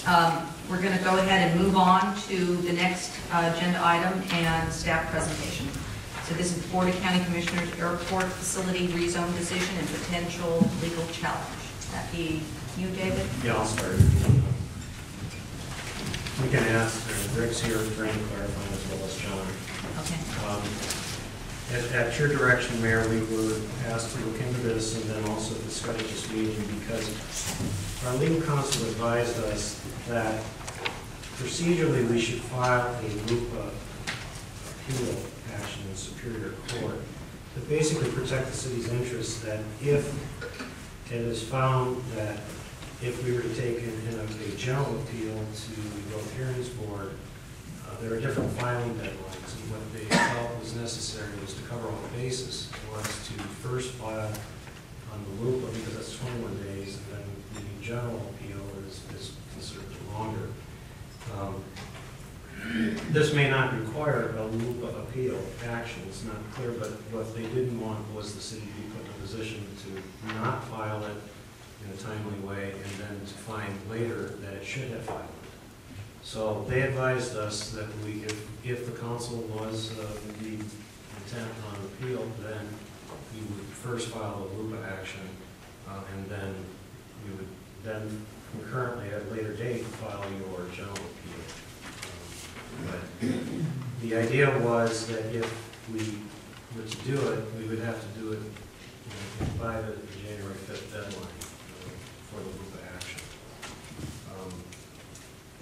We're going to go ahead and move on to the next agenda item and staff presentation. So this is the Board of County Commissioners Airport Facility Rezone Decision and Potential Legal Challenge. Would that be you, David? Yeah, I'll start. We can ask, Rick's here for any clarifying as well as John. Okay. At your direction, Mayor, we were asked to look into this and then also discuss this meeting because our legal counsel advised us that procedurally we should file a LUPA appeal action in Superior Court to basically protect the city's interests, that if it is found that if we were to take in a general appeal to the Both Hearings Board, there are different filing deadlines, and what they felt was necessary was to cover all the bases, was to first file on the LUPA, because that's 21 days, and then the general appeal is considerably longer. This may not require a LUPA appeal action, it's not clear, but what they didn't want was the city to be put in a position to not file it in a timely way and then to find later that it should have filed it. So they advised us that if the council was the intent on appeal, then we would first file a LUPA action, and then we would then concurrently at a later date file your general appeal. But the idea was that if we were to do it, we would have to do it by the January 5th deadline for the LUPA action.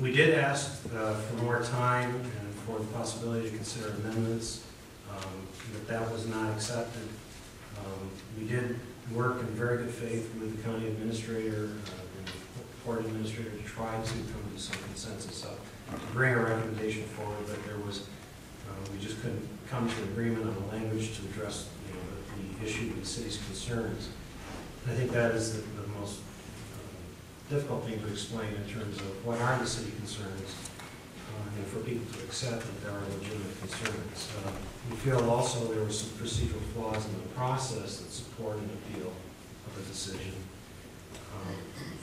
We did ask for more time and for the possibility to consider amendments, but that was not accepted. We did work in very good faith with the county administrator and the port administrator to try to come to some consensus to bring a recommendation forward, but there was, we just couldn't come to agreement on the language to address the issue of the city's concerns. I think that is the most difficult thing to explain in terms of what are the city concerns, and for people to accept that there are legitimate concerns. We feel also there were some procedural flaws in the process that support an appeal of a decision.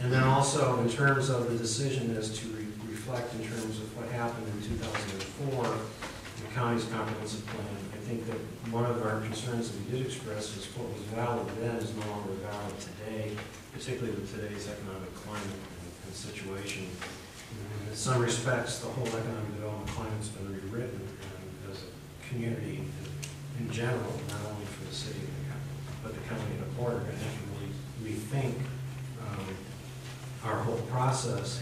And then also in terms of the decision as to reflect in terms of what happened in 2004, the county's comprehensive plan, I think that one of our concerns that we did express is what was valid then is no longer valid today, particularly with today's economic climate and situation. In some respects, the whole economic development climate's been rewritten as a community in general, not only for the city, but the county and the port are going to have to really rethink our whole process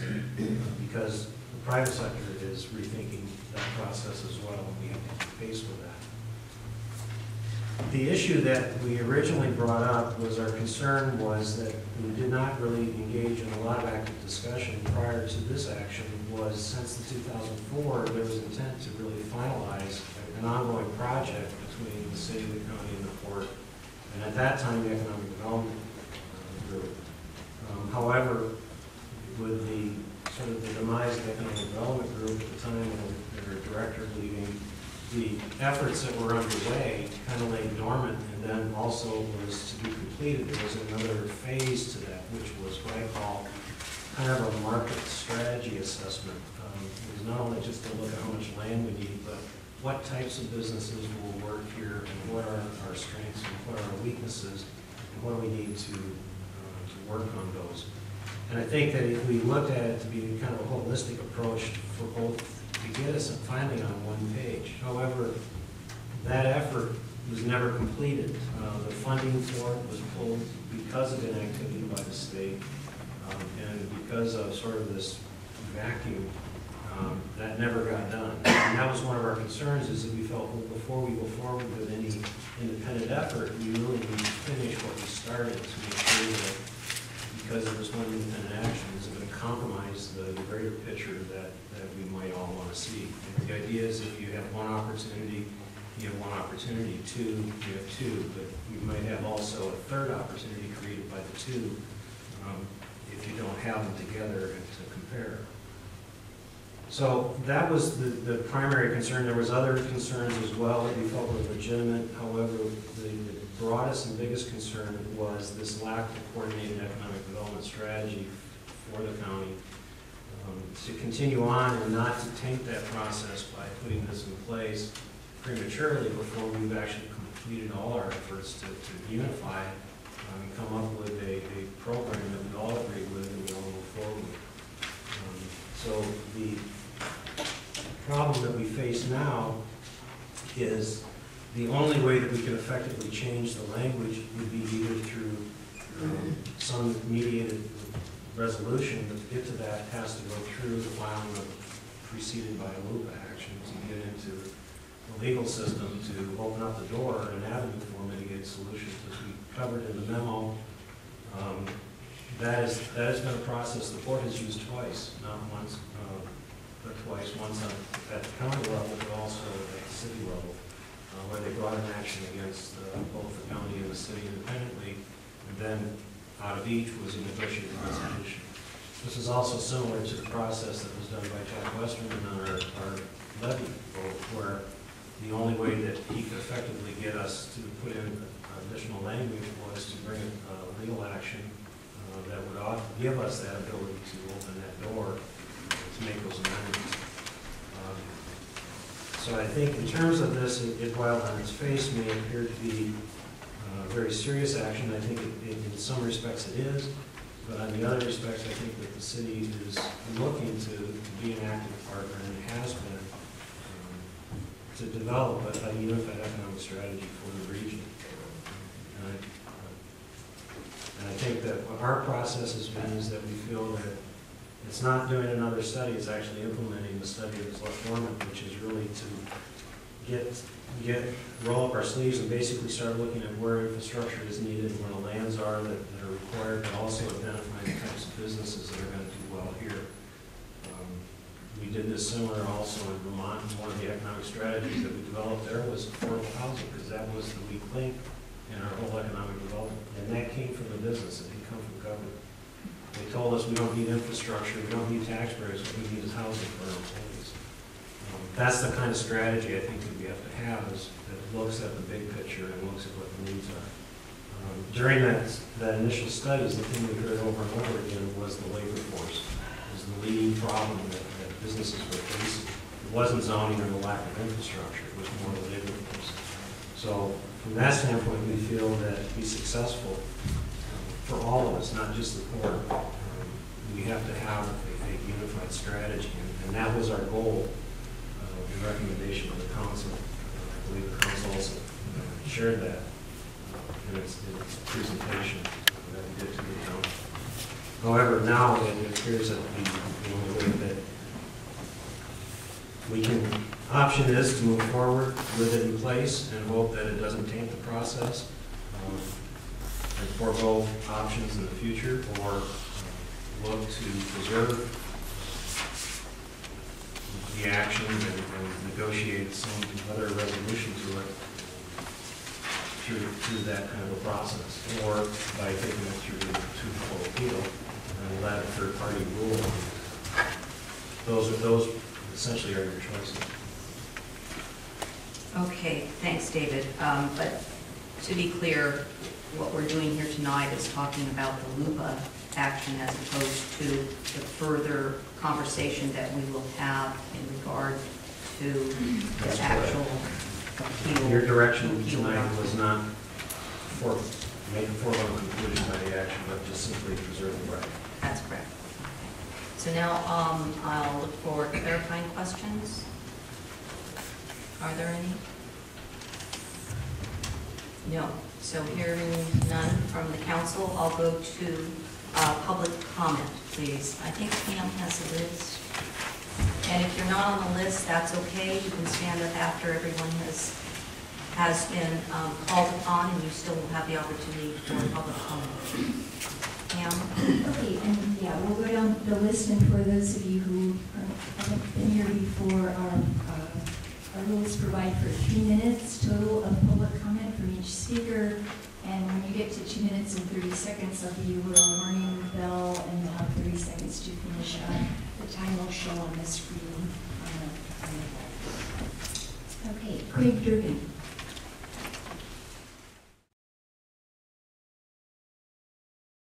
because the private sector is rethinking that process as well, and we have to keep pace with that. The issue that we originally brought up was our concern was that we did not really engage in a lot of active discussion prior to this action, was since the 2004 there was intent to really finalize an ongoing project between the city, the county, and the port, and at that time the economic development group. However, with the sort of the demise of the economic development group at the time and their director leaving, the efforts that were underway kind of lay dormant, and then also was to be completed. There was another phase to that, which was what I call kind of a market strategy assessment. It was not only just to look at how much land we need, but what types of businesses will work here, and what are our strengths, and what are our weaknesses, and what do we need to work on those. And I think that if we looked at it to be kind of a holistic approach for both to get us finally on one page. However, that effort was never completed. The funding for it was pulled because of inactivity by the state and because of sort of this vacuum that never got done. And that was one of our concerns, is that we felt, well, before we go forward with any independent effort, we really need to finish what we started to make sure that because it was one independent action, is it going to compromise the greater picture that we might all want to see. And the idea is if you have one opportunity, you have one opportunity. Two, you have two, but you might have also a third opportunity created by the two if you don't have them together and to compare. So that was the primary concern. There was other concerns as well that we felt were legitimate. However, the broadest and biggest concern was this lack of coordinated economic development strategy for the county. to continue on and not to taint that process by putting this in place prematurely before we've actually completed all our efforts to unify and come up with a program that we all agree with and we all move forward. So the problem that we face now is the only way that we can effectively change the language would be either through some mediated resolution, but to get to that has to go through the filing of preceded by a LUPA action to get into the legal system to open up the door and an avenue for mitigated solutions. As we covered in the memo, that has been a process the board has used twice, not once, but twice, once at the county level, but also at the city level, where they brought an action against both the county and the city independently, and then out of each was a negotiated resolution. This is also similar to the process that was done by Jack Westerman on our levy vote, where the only way that he could effectively get us to put in additional language was to bring a legal action that would give us that ability to open that door to make those amendments. So I think in terms of this, while on its face may appear to be a very serious action, I think in some respects it is, but on the other respects, I think that the city is looking to be an active partner and has been to develop a unified economic strategy for the region. And I think that what our process has been is that we feel that it's not doing another study, it's actually implementing the study that's left dormant, which is really to roll up our sleeves and basically start looking at where infrastructure is needed, where the lands are that are required, but also identifying the types of businesses that are going to do well here. We did this similar also in Vermont. One of the economic strategies that we developed there was affordable housing, because that was the weak link in our whole economic development. And that came from the business, it didn't come from government. They told us we don't need infrastructure, we don't need taxpayers, what we need is housing for our employees. That's the kind of strategy I think that we have to have, is that looks at the big picture and looks at what the needs are. During that initial studies, the thing we heard over and over again was the labor force was the leading problem that businesses were facing. It wasn't zoning or the lack of infrastructure, it was more the labor force. So from that standpoint, we feel that to be successful for all of us, not just the board, we have to have a unified strategy, and that was our goal, the recommendation of the council. I believe the council also shared that in its presentation that we did to the council. However, now it appears that the only way that we can, option is to move forward with it in place and hope that it doesn't taint the process and forego options in the future, or look to preserve the actions and negotiate some other resolution to it through that kind of a process, or by taking it through the two-fold appeal and let a third party rule. Those essentially are your choices. Okay, thanks, David. But to be clear, what we're doing here tonight is talking about the LUPA action as opposed to the further conversation that we will have in regard to the actual appeal. Your direction tonight was not make a foregone conclusion by the action, but just simply preserve the right. That's correct. So now I'll look for clarifying questions. Are there any? No. So hearing none from the council, I'll go to public comment, please. I think Pam has a list. And if you're not on the list, that's okay. You can stand up after everyone has been called upon, and you still will have the opportunity for public comment. Pam? Okay, and yeah, we'll go down the list, and for those of you who haven't been here before, our rules provide for 3 minutes total of public comment from each speaker, and when you get to 2 minutes and 30 seconds, I'll give you a little warning bell, and you'll have 30 seconds to finish up. The time will show on the screen. Okay, Craig Durgan.